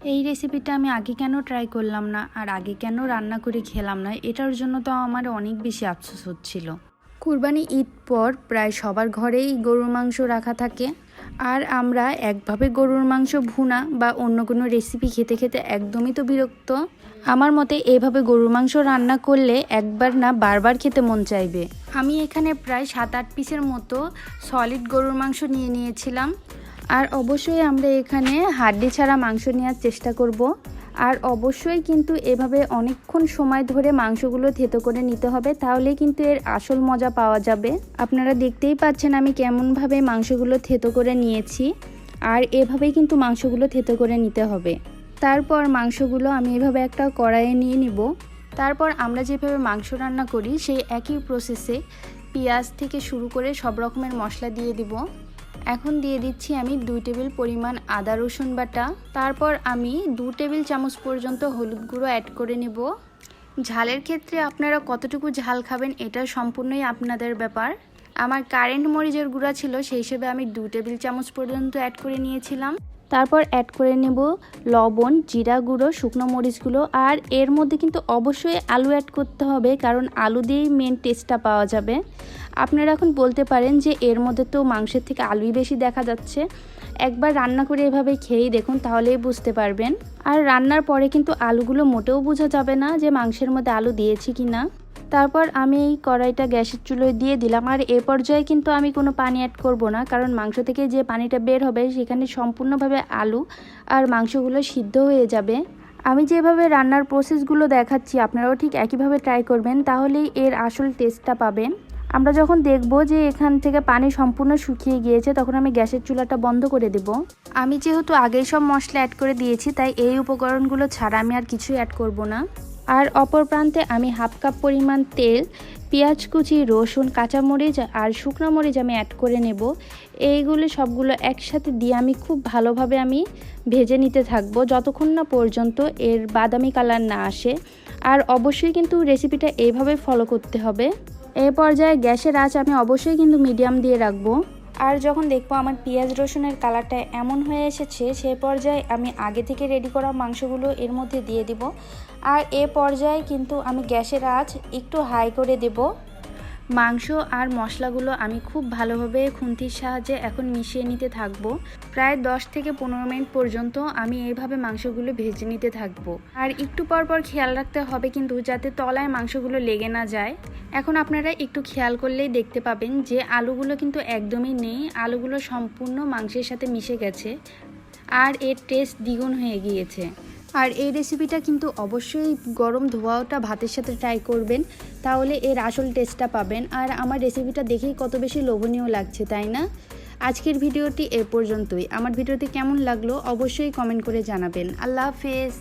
এই রেসিপিটা আমি আগে কেন ট্রাই করলাম না আর আগে কেন রান্না করে খেলাম না, এটার জন্য তো আমার অনেক বেশি আফসোস হচ্ছিল। কুরবানি ঈদ পর প্রায় সবার ঘরেই গরুর মাংস রাখা থাকে, আর আমরা একভাবে গরুর মাংস ভুনা বা অন্য কোনো রেসিপি খেতে খেতে একদমই তো বিরক্ত। আমার মতে এভাবে গরুর মাংস রান্না করলে একবার না বারবার খেতে মন চাইবে। আমি এখানে প্রায় 7-8 পিসের মতো সলিড গরুর মাংস নিয়ে নিয়েছিলাম। আর অবশ্যই আমরা এখানে হাড্ডি ছাড়া মাংস নেওয়ার চেষ্টা করব। আর অবশ্যই কিন্তু এভাবে অনেকক্ষণ সময় ধরে মাংসগুলো থেতো করে নিতে হবে, তাহলে কিন্তু এর আসল মজা পাওয়া যাবে। আপনারা দেখতেই পাচ্ছেন আমি কেমনভাবে মাংসগুলো থেতো করে নিয়েছি, আর এভাবেই কিন্তু মাংসগুলো থেতো করে নিতে হবে। তারপর মাংসগুলো আমি এভাবে একটা কড়াইয়ে নিয়ে নিব। তারপর আমরা যেভাবে মাংস রান্না করি সেই একই প্রসেসে পেঁয়াজ থেকে শুরু করে সব রকমের মশলা দিয়ে দিব। এখন দিয়ে দিচ্ছি আমি 2 টেবিল পরিমাণ আদা রসুন বাটা। তারপর আমি 2 টেবিল চামচ পর্যন্ত হলুদ গুঁড়ো অ্যাড করে নেব। ঝালের ক্ষেত্রে আপনারা কতটুকু ঝাল খাবেন এটা সম্পূর্ণই আপনাদের ব্যাপার। আমার কারেন্ট মরিচের গুঁড়া ছিল, সেই হিসেবে আমি 2 টেবিল চামচ পর্যন্ত অ্যাড করে নিয়েছিলাম। তারপর অ্যাড করে নেব লবণ, জিরা গুঁড়ো, শুকনো মরিচগুলো। আর এর মধ্যে কিন্তু অবশ্যই আলু অ্যাড করতে হবে, কারণ আলু দিয়েই মেন টেস্টটা পাওয়া যাবে। আপনারা এখন বলতে পারেন যে এর মধ্যে তো মাংসের থেকে আলুই বেশি দেখা যাচ্ছে। একবার রান্না করে এভাবে খেয়েই দেখুন, তাহলেই বুঝতে পারবেন। আর রান্নার পরে কিন্তু আলুগুলো মোটেও বোঝা যাবে না যে মাংসের মধ্যে আলু দিয়েছি কি না। তারপর আমি এই কড়াইটা গ্যাসের চুলোয় দিয়ে দিলাম। আর এ পর্যায়ে কিন্তু আমি কোনো পানি অ্যাড করব না, কারণ মাংস থেকে যে পানিটা বের হবে সেখানে সম্পূর্ণভাবে আলু আর মাংসগুলো সিদ্ধ হয়ে যাবে। আমি যেভাবে রান্নার প্রসেসগুলো দেখাচ্ছি আপনারাও ঠিক একইভাবে ট্রাই করবেন, তাহলেই এর আসল টেস্টটা পাবেন। আমরা যখন দেখব যে এখান থেকে পানি সম্পূর্ণ শুকিয়ে গিয়েছে, তখন আমি গ্যাসের চুলাটা বন্ধ করে দেব। আমি যেহেতু আগেই সব মশলা অ্যাড করে দিয়েছি, তাই এই উপকরণগুলো ছাড়া আমি আর কিছুই অ্যাড করব না। আর অপর প্রান্তে আমি হাফ কাপ পরিমাণ তেল, পেঁয়াজ কুচি, রসুন, কাঁচামরিচ আর শুকনো মরিচ আমি অ্যাড করে নেব। এইগুলো সবগুলো একসাথে দিয়ে আমি খুব ভালোভাবে আমি ভেজে নিতে থাকবো, যতক্ষণ না পর্যন্ত এর বাদামি কালার না আসে। আর অবশ্যই কিন্তু রেসিপিটা এইভাবে ফলো করতে হবে। এই পর্যায়ে গ্যাসের আঁচ আমি অবশ্যই কিন্তু মিডিয়াম দিয়ে রাখবো। আর যখন দেখবো আমার পেঁয়াজ রসুনের কালারটা এমন হয়ে এসেছে, সেই পর্যায়ে আমি আগে থেকে রেডি করা মাংসগুলো এর মধ্যে দিয়ে দিব। আর এ পর্যায়ে কিন্তু আমি গ্যাসের আঁচ একটু হাই করে দেব। মাংস আর মশলাগুলো আমি খুব ভালোভাবে খুন্তির সাহায্যে এখন মিশিয়ে নিতে থাকবো। প্রায় 10 থেকে 15 মিনিট পর্যন্ত আমি এইভাবে মাংসগুলো ভেজে নিতে থাকবো। আর একটু পর পর খেয়াল রাখতে হবে কিন্তু, যাতে তলায় মাংসগুলো লেগে না যায়। এখন আপনারা একটু খেয়াল করলেই দেখতে পাবেন যে আলুগুলো কিন্তু একদমই নেই, আলুগুলো সম্পূর্ণ মাংসের সাথে মিশে গেছে আর এর টেস্ট দ্বিগুণ হয়ে গিয়েছে। আর এই রেসিপিটা কিন্তু অবশ্যই গরম ধোয়া ওঠা ভাতের সাথে ট্রাই করবেন, তাহলে এর আসল টেস্টটা পাবেন। আর আমার রেসিপিটা দেখেই কত বেশি লোভনীয় লাগছে, তাই না? আজকের ভিডিওটি এ পর্যন্তই। আমার ভিডিওটি কেমন লাগলো অবশ্যই কমেন্ট করে জানাবেন। আল্লাহ হাফেজ।